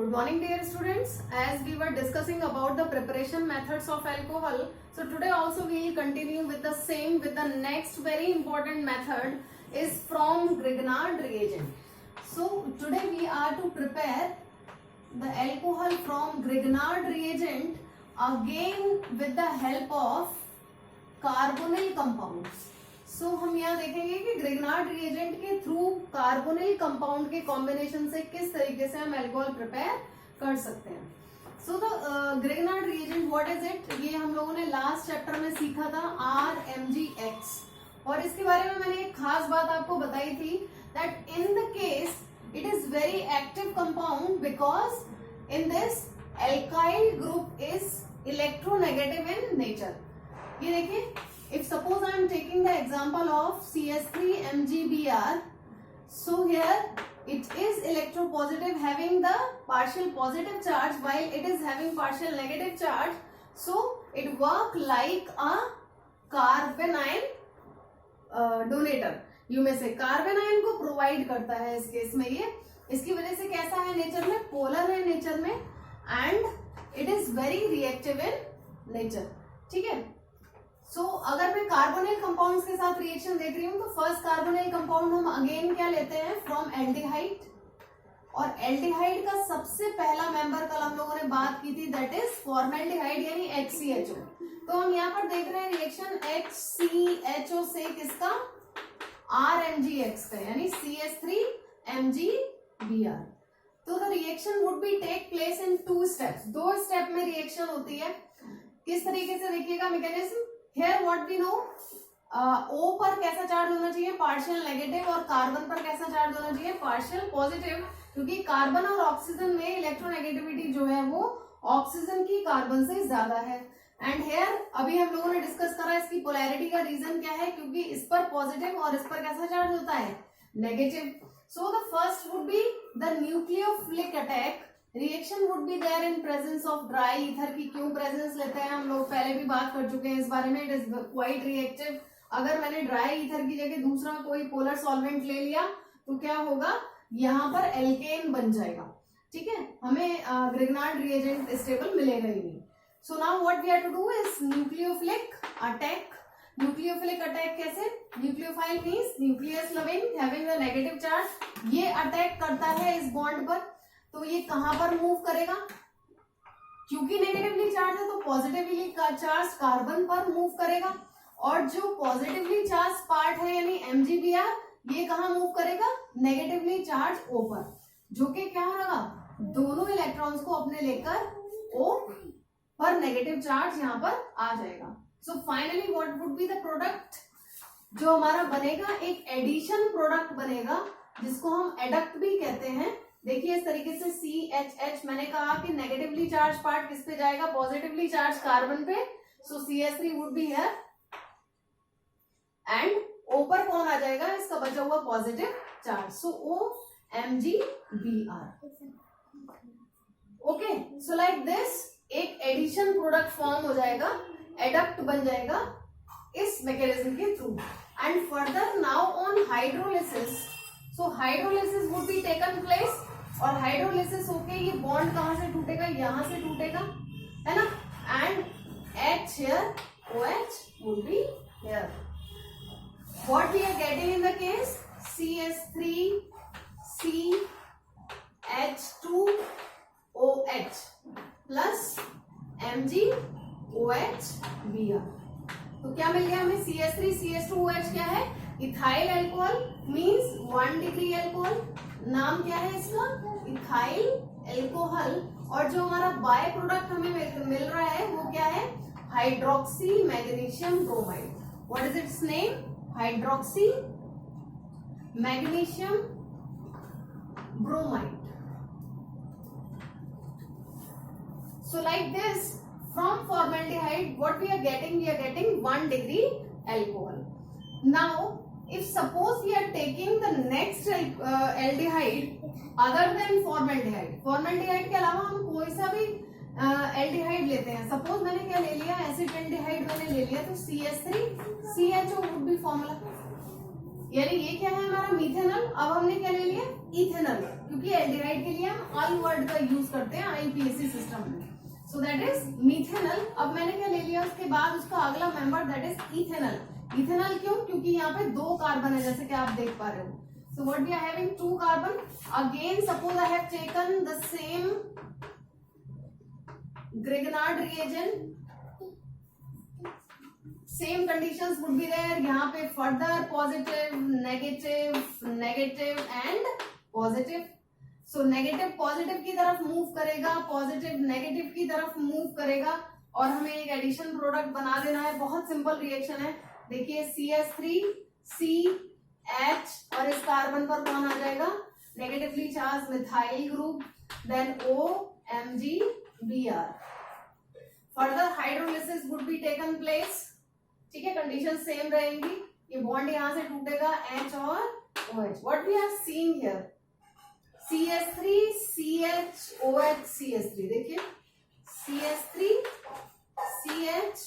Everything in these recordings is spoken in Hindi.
Good morning dear students. As we were discussing about the preparation methods of alcohol, so today also we will continue with the same, with the next very important method is from Grignard reagent. So today we are to prepare the alcohol from Grignard reagent again with the help of carbonyl compounds. सो हम यहाँ देखेंगे कि ग्रिग्नार्ड रिएजेंट के थ्रू कार्बोनिल कंपाउंड के कॉम्बिनेशन से किस तरीके से हम अल्कोहल प्रिपेयर कर सकते हैं. So the Grignard reagent what is it, ये हम लोगों ने लास्ट चैप्टर में सीखा था RMgX, और इसके बारे में मैंने एक खास बात आपको बताई थी that in the case it is very active compound because in this alkyl group is electronegative in nature. ये देखिए, if suppose I am taking the example of CS3MgBr, so here it is electropositive having the partial positive charge while it is having partial negative charge, so it work like a carbon ion donator. You may say carbon ion को provide करता है इस केस में. ये इसकी वजह से कैसा है नेचर में, पोलर है नेचर में and it is very reactive in nature. ठीक है. सो अगर मैं कार्बोनिल कंपाउंड्स के साथ रिएक्शन देख रही हूँ तो फर्स्ट कार्बोनिल कंपाउंड हम अगेन क्या लेते हैं फ्रॉम एल्डिहाइड, और एल्डिहाइड का सबसे पहला मेंबर कल हम लोगों ने बात की थी दैट इज फॉर्मेल्डिहाइड यानी HCHO. तो हम यहाँ पर देख रहे हैं रिएक्शन HCHO से किसका, RMgX का यानी CS3MgBr. तो the reaction would be take place in 2 steps. 2 step में रिएक्शन होती है. किस तरीके से देखिएगा mechanism. Here what we know, O पर कैसा चार्ज होना चाहिए, पार्शियल नेगेटिव, और कार्बन पर कैसा चार्ज होना चाहिए, पार्शियल पॉजिटिव, क्योंकि कार्बन और ऑक्सीजन में इलेक्ट्रोनेगेटिविटी जो है वो ऑक्सीजन की कार्बन से ज्यादा है. एंड हेयर अभी हम लोगों ने डिस्कस करा इसकी पोलैरिटी का रीजन क्या है, क्योंकि इस पर पॉजिटिव और इस पर कैसा चार्ज होता है, negative. So the first would be the nucleophilic attack. Reaction would be there in presence of dry ether की. क्यों प्रेजेंस लेते हैं हम लोग, पहले भी बात कर चुके हैं इस बारे में. It is quite reactive. अगर मैंने ड्राई ईथर की जगह दूसरा कोई पोलर सॉल्वेंट ले लिया तो क्या होगा, यहाँ पर एल्केन बन जाएगा. ठीक है, हमें ग्रिग्नार्ड रिएजेंट स्टेबल मिलेगा ही नहीं. So now what we have to do is nucleophilic attack. Nucleophilic attack कैसे, nucleophile means nucleus loving having the negative charge. ये अटैक करता है इस बॉन्ड पर, तो ये कहां पर मूव करेगा, क्योंकि नेगेटिवली चार्ज है तो पॉजिटिवली चार्ज कार्बन पर मूव करेगा, और जो पॉजिटिवली चार्ज पार्ट है यानी MgBr ये कहां मूव करेगा, नेगेटिवली चार्ज O पर, जो कि क्या होगा, दोनों इलेक्ट्रॉन्स को अपने लेकर O पर नेगेटिव चार्ज यहां पर आ जाएगा. सो finally what would be the product जो हमारा बनेगा, एक एडिशन प्रोडक्ट बनेगा जिसको हम एडक्ट भी कहते हैं. देखिए इस तरीके से CHH, मैंने कहा कि नेगेटिवली चार्ज पार्ट किस पे जाएगा, पॉजिटिवली चार्ज कार्बन पे. सो CS3 would be here and O पर कौन आ जाएगा, इसका बचा हुआ positive charge. So OMgBr. Okay, so like this एक एडिशन प्रोडक्ट फॉर्म हो जाएगा, एडक्ट बन जाएगा इस मैकेनिज्म के through. And further now on hydrolysis, so hydrolysis would be taken place, और हाइड्रोलिसिस होके ये बॉन्ड कहां से टूटेगा, यहां से टूटेगा, है ना. And H here, OH would be here. What we are getting in the case, CS3 CH2OH plus MgOH Br. तो क्या मिल गया हमें, CS3 CH2OH क्या है, ethyl alcohol means 1 degree alcohol. नाम क्या है इसका, इथाइल अल्कोहल. और जो हमारा बाय प्रोडक्ट हमें मिल रहा है वो क्या है, hydroxy magnesium bromide. What is it's name, hydroxy magnesium bromide. So like this from formaldehyde what we are getting 1 degree alcohol. Now if suppose we are taking the next aldehyde other than formaldehyde, formaldehyde के अलावा हम कोई सा भी एल्डिहाइड लेते हैं. सपोज मैंने क्या ले लिया, एसिड एल्डिहाइड मैंने ले लिया, तो CS3CHO would be formula. यानी ये क्या है हमारा मीथेनॉल। अब हमने क्या ले लिया, इथेनॉल, क्योंकि एल्डिहाइड के लिए हम अल वर्ड का यूज करते हैं आईपीएसी सिस्टम में। So that is methanol. अब मैंने क्या ले लिया, उसके बाद उसका अगला member that is ethanol. Ethanol क्यों, क्योंकि यहाँ पे 2 कार्बन है जैसे कि आप देख पा रहे हो। So what we are having 2 carbon. Again suppose I have taken the same Grignard reagent, same conditions would be there. यहाँ पे further positive, negative, negative and positive. So negative positive की तरफ मूव करेगा, पॉजिटिव नेगेटिव की तरफ मूव करेगा, और हमें एक एडिशन प्रोडक्ट बना देना है। बहुत सिंपल रिएक्शन है। देखिए CH3CH, और इस कार्बन पर कौन आ जाएगा, negatively charge methyl group, then OMgBr। Further hydrolysis would be taken place. ठीक है, कंडीशन सेम रहेंगी। ये बॉन्ड यहां से टूटेगा, H और OH। What we are seeing here, CH3 CH OH CH3। देखिए CH3 CH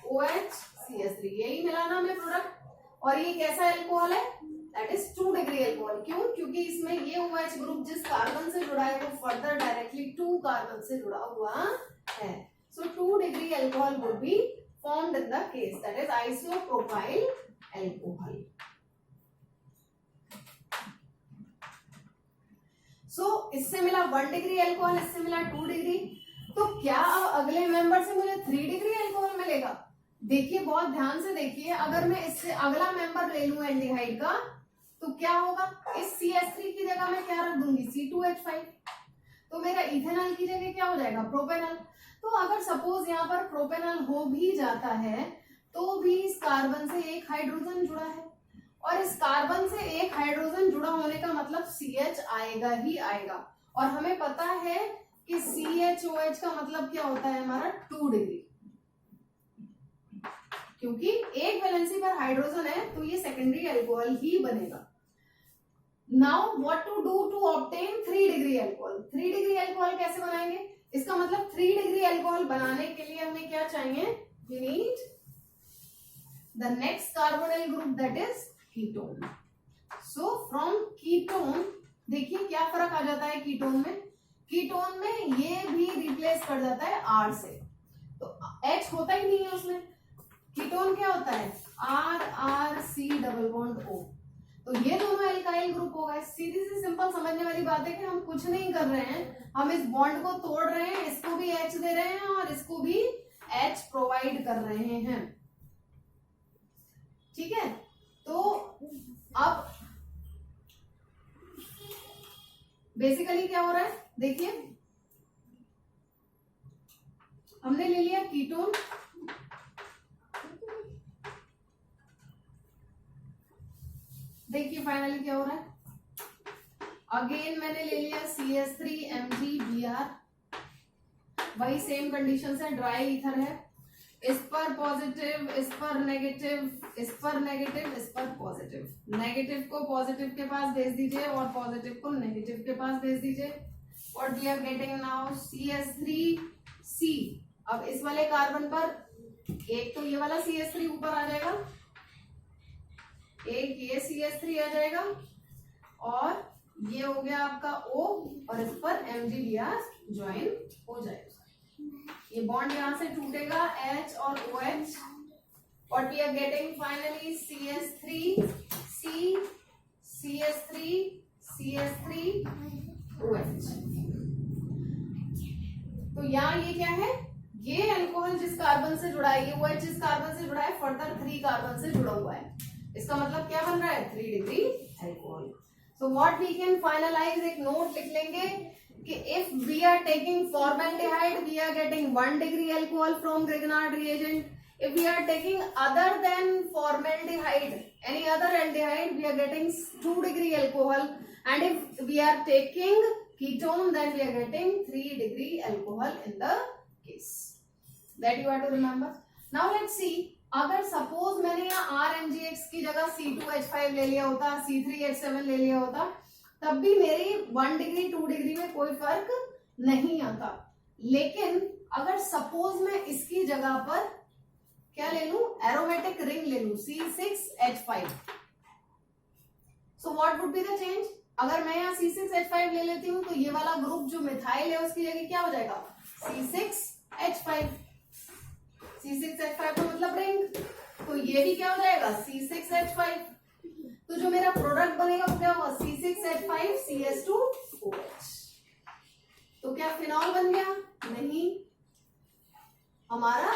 OH CH3, यही मिलाना हमें प्रोडक्ट। और ये कैसा एल्कोहल है, दैट इज 2 डिग्री एल्कोहल। क्यों, क्योंकि इसमें ये OH ग्रुप जिस कार्बन से जुड़ा है वो फर्दर डायरेक्टली 2 कार्बन से जुड़ा हुआ है। सो 2 degree alcohol would be formed in the case, that is isopropyl alcohol. So इससे मिला 1 डिग्री अल्कोहल, इससे मिला 2 डिग्री। तो क्या अब अगले मेंबर से मुझे 3 डिग्री अल्कोहल मिलेगा। देखिए बहुत ध्यान से देखिए, अगर मैं इससे अगला मेंबर ले लूं एल्डिहाइड का, तो क्या होगा, इस CH3 की जगह मैं क्या रख दूंगी, C2H5। तो मेरा इथेनॉल की जगह क्या हो जाएगा, प्रोपेनॉल। तो अगर सपोज यहाँ पर प्रोपेनॉल हो भी जाता है तो भी इस कार्बन से एक हाइड्रोजन जुड़ा है, और इस कार्बन से एक हाइड्रोजन जुड़ा होने का मतलब CH आएगा ही आएगा। और हमें पता है कि CHOH का मतलब क्या होता है हमारा, 2 डिग्री, क्योंकि एक वैलेंसी पर हाइड्रोजन है तो ये सेकेंडरी अल्कोहल ही बनेगा। Now what to do to obtain 3 degree alcohol. 3 degree alcohol कैसे बनाएंगे, इसका मतलब 3 डिग्री अल्कोहल बनाने के लिए हमें क्या चाहिए, we need the next carbonyl group that is ketone. So from ketone, देखिए क्या फर्क आ जाता है कीटोन में। कीटोन में ये भी रिप्लेस कर जाता है R से, तो H होता ही नहीं है उसमें। कीटोन क्या होता है, R C double bond O। तो ये दोनों एल्काइल ग्रुप हो गए। सीधी सी सिंपल समझने वाली बात है कि हम कुछ नहीं कर रहे हैं, हम इस बॉन्ड को तोड़ रहे हैं, इसको भी H दे रहे हैं और इसको भी H प्रोवाइड कर रहे हैं। ठीक है, तो अब बेसिकली क्या हो रहा है, देखिए हमने ले लिया कीटोन, देखिए फाइनली क्या हो रहा है, अगेन मैंने ले लिया CH3MgBr, वही सेम कंडीशन है, ड्राई ईथर है, इस पर पॉजिटिव, इस पर नेगेटिव, इस पर नेगेटिव, इस पर पॉजिटिव। नेगेटिव को पॉजिटिव के पास भेज दीजिए और पॉजिटिव को नेगेटिव के पास भेज दीजिए। What we are getting now, CH3C। अब इस वाले कार्बन पर एक तो ये वाला CH3 ऊपर आ जाएगा, एक ये CH3 आ जाएगा, और ये हो गया आपका O, और इस पर MgBr ज्वाइन हो जाएगा। ये बॉन्ड यहां से टूटेगा, H और OH। What we are getting finally, CH3C, CH3, CH3, OH। तो यहाँ ये क्या है, ये अल्कोहल जिस कार्बन से जुड़ा है, ये OH जिस कार्बन से जुड़ा है, फर्दर 3 कार्बन से जुड़ा हुआ है। इसका मतलब क्या बन रहा है, 3 degree alcohol. So what we can finalize, एक नोट लिख लेंगे कि if we are taking formaldehyde we are getting 1 degree alcohol from Grignard reagent. If we are taking other than formaldehyde, any other aldehyde, we are getting 2 degree alcohol, and if we are taking ketone, then we are getting 3 degree alcohol in the case. That you have to remember. Now let's see. अगर सपोज मैंने यहाँ RMgX की जगह C2H5 ले लिया होता, C3H7 ले लिया होता, तब भी मेरी 1 डिग्री 2 डिग्री में कोई फर्क नहीं आता। लेकिन अगर सपोज मैं इसकी जगह पर क्या ले लूं, एरोमेटिक रिंग ले लूं, C6H5, so what would be the change? अगर मैं यहाँ C6H5 ले लेती हूँ तो ये वाला ग्रुप जो मिथाइल है उसकी जगह क्या हो जाएगा? C6H5। C6H5 का मतलब रिंग, तो ये भी क्या हो जाएगा? C6H5। तो जो मेरा प्रोडक्ट बनेगा वो क्या होगा? C6H5CS2OH। तो क्या फिनॉल बन गया? नहीं, हमारा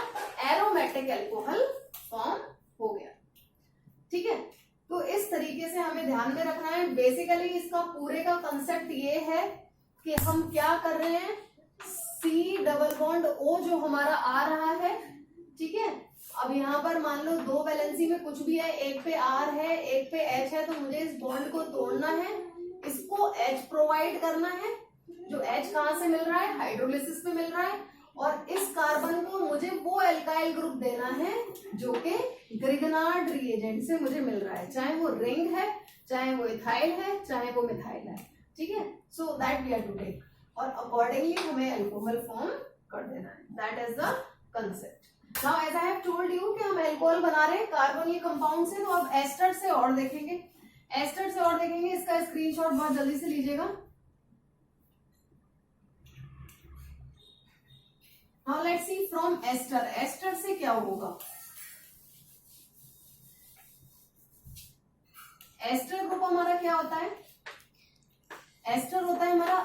एरोमेटिक अल्कोहल फॉर्म हो गया। ठीक है, तो इस तरीके से हमें ध्यान में रखना है। बेसिकली इसका पूरे का कंसेप्ट ये है कि हम क्या कर रहे हैं, C डबल बॉन्ड O जो हमारा आ रहा है, ठीक है। अब यहाँ पर मान लो दो वैलेंसी में कुछ भी है, एक पे R है एक पे H है, तो मुझे इस बॉन्ड को तोड़ना है, इसको H प्रोवाइड करना है। जो H कहाँ से मिल रहा है? हाइड्रोलिसिस पे मिल रहा है। और इस कार्बन को मुझे वो एल्काइल ग्रुप देना है जो कि ग्रिगनार्ड रिएजेंट से मुझे मिल रहा है, चाहे वो रिंग है, चाहे वो इथाइल है, चाहे वो मिथाइल है। ठीक है, so that we are to take, और अकॉर्डिंगली हमें अल्कोहल फॉर्म कर देना है। That is the concept. Now as I have told you कि हम अल्कोहल बना रहे हैं कार्बोनिल कंपाउंड से, तो अब एस्टर से और देखेंगे, एस्टर से और देखेंगे। इसका स्क्रीनशॉट बहुत जल्दी से लीजिएगा। Now let's see from ester. Ester से क्या होगा? एस्टर ग्रुप हमारा क्या होता है? एस्टर होता है हमारा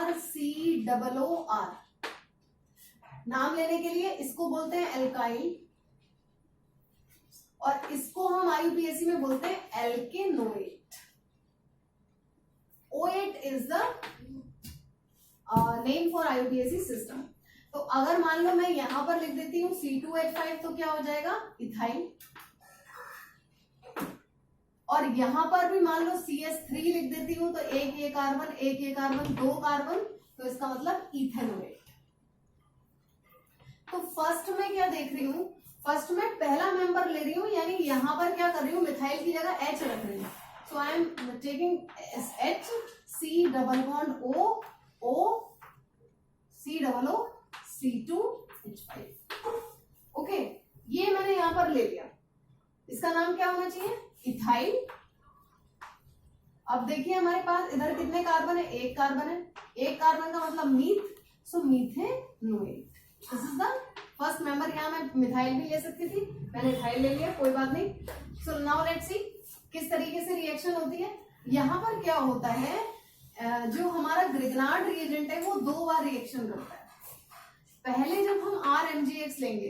RCOOR। नाम लेने के लिए इसको बोलते हैं एल्काइल, और इसको हम IUPAC में बोलते हैं alkanoate. O8 is the name for IUPAC system। तो अगर मान लो मैं यहां पर लिख देती हूँ C2H5, तो क्या हो जाएगा? इथाइल। और यहां पर भी मान लो CS3 लिख देती हूँ, तो एक ये कार्बन, एक ये कार्बन, दो कार्बन, तो इसका मतलब इथेनोएट। तो फर्स्ट में क्या देख रही हूँ? फर्स्ट में पहला मेंबर ले रही हूँ, यानी यहां पर क्या कर रही हूँ? मिथाइल की जगह H रख रही हूँ। So I am taking H, C double bond O, C double O, C2H5। Okay, ये मैंने यहां पर ले लिया। इसका नाम क्या होना चाहिए? इथाइल। अब देखिए हमारे पास इधर कितने कार्बन है? एक कार्बन है। एक कार्बन का मतलब meth, so methanoate. This is the first member. यहाँ मैं मिथाइल भी ले सकती थी, मैंने इथाइल ले लिया, कोई बात नहीं। सो नाउ लेट्स सी किस तरीके से रिएक्शन होती है। यहाँ पर क्या होता है, जो हमारा ग्रिगनार्ड रिएजेंट है वो दो बार रिएक्शन करता है। पहले जब हम RMgX लेंगे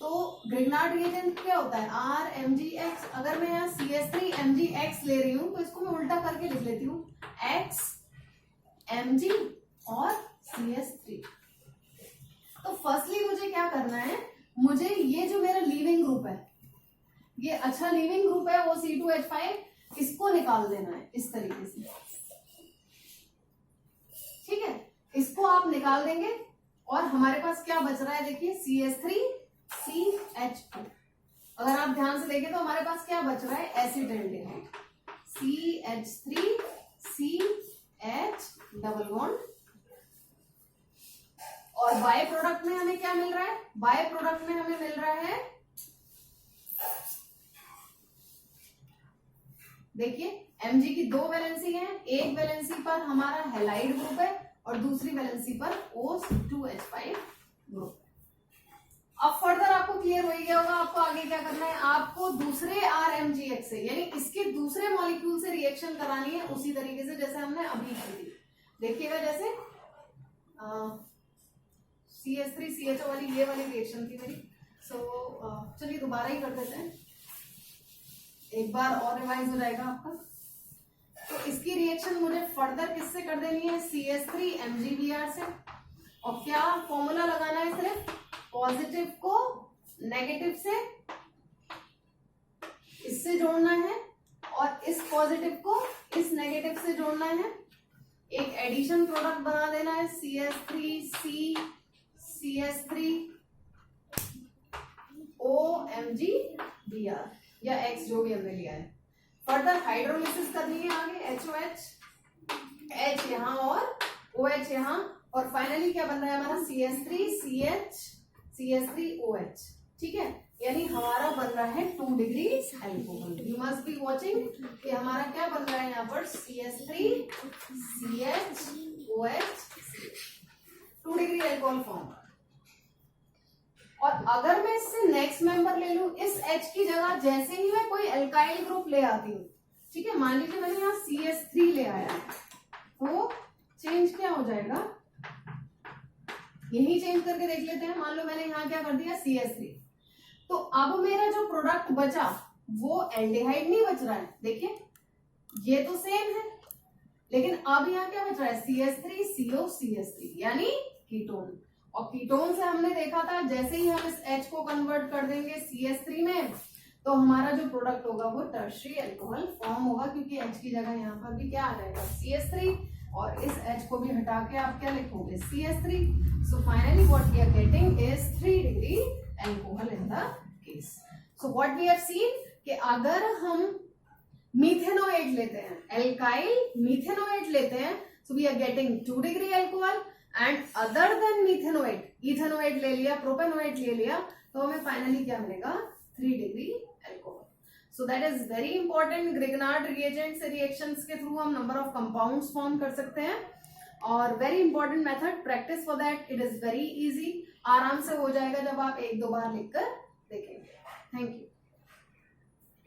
तो ग्रिगनार्ड रिएजेंट क्या होता है? RMgX। अगर मैं यहाँ CS3MgX ले रही हूँ तो इसको मैं उल्टा करके लिख लेती हूँ, XMg और CS3। तो फर्स्टली मुझे क्या करना है, मुझे ये जो मेरा लीविंग ग्रुप है, ये अच्छा लीविंग ग्रुप है वो C2H5, इसको निकाल देना है इस तरीके से। ठीक है, इसको आप निकाल देंगे और हमारे पास क्या बच रहा है? देखिए CH3CH2। अगर आप ध्यान से देखें तो हमारे पास क्या बच रहा है? Acetaldehyde, CH3CH double bond. और बाय प्रोडक्ट में हमें क्या मिल रहा है? बाय प्रोडक्ट में हमें मिल रहा है, देखिए Mg की दो वैलेंसी है, एक वैलेंसी पर हमारा हैलाइड ग्रुप है और दूसरी वैलेंसी पर O2H5 ग्रुप है। अब फर्दर आपको क्लियर हो गया होगा आपको आगे क्या करना है। आपको दूसरे RMgX से, यानी इसके दूसरे मॉलिक्यूल से रिएक्शन करानी है उसी तरीके से जैसे हमने अभी की थी। देखिएगा जैसे CH3CHO वाली ये वाली रिएक्शन थी मेरी। चलिए दोबारा ही कर देते हैं, एक बार और रिवाइज हो जाएगा आपका। तो इसकी रिएक्शन मुझे फर्दर किससे कर देनी है? CS3MgBr से। और क्या फॉर्मूला लगाना है? सिर्फ पॉजिटिव को नेगेटिव से इससे जोड़ना है और इस पॉजिटिव को इस नेगेटिव से जोड़ना है। एक एडिशन प्रोडक्ट बना देना है, CH3CCS3OMgBr या X जो भी हमने लिया है। फर्दर हाइड्रोलिसिस करनी है आगे, HOH, H यहाँ और OH यहाँ, और फाइनली क्या बन रहा है हमारा? CH3CH CH3OH। ठीक है, यानी हमारा बन रहा है 2 degree alcohol. You must be watching कि हमारा क्या बन रहा है यहाँ पर, CH3 CHOH 2 degree alcohol form. और अगर मैं इससे नेक्स्ट मेंबर ले लूं, इस H की जगह जैसे ही मैं कोई अल्काइल ग्रुप ले आती हूँ, ठीक है, मान लीजिए मैंने यहाँ CH3 ले आया, तो चेंज क्या हो जाएगा, यही चेंज करके देख लेते हैं। मान लो मैंने यहाँ क्या कर दिया CH3, तो अब मेरा जो प्रोडक्ट बचा वो एल्डिहाइड नहीं बच रहा है, देखिए ये तो सेम है, लेकिन अब यहाँ क्या बच रहा है, CH3 CO CH3 यानी कीटोन। और कीटोन से हमने देखा था जैसे ही हम इस H को कन्वर्ट कर देंगे CH3 में, तो हमारा जो प्रोडक्ट होगा वो टर्शियरी अल्कोहल फॉर्म होगा, क्योंकि H की जगह यहाँ पर भी क्या आ जाएगा, CH3, और इस H को भी हटा के आप क्या लिखोगे, CH3। So finally what we are getting is 3 degree alcohol in the case. So what we have seen कि अगर हम मीथेनोएट लेते हैं, एल्काइल मीथेनोएट लेते हैं, so we are getting 2 degree alcohol, and other than methanoate, ethanoate ले लिया, प्रोपेनोएट ले लिया, तो हमें फाइनली क्या मिलेगा, 3 degree alcohol. So that is very important. Grignard reagent से रिएक्शंस के थ्रू हम नंबर ऑफ कंपाउंड्स फॉर्म कर सकते हैं, और very important method, practice for that, it is very easy, आराम से हो जाएगा जब आप 1-2 बार लिखकर देखेंगे। Thank you.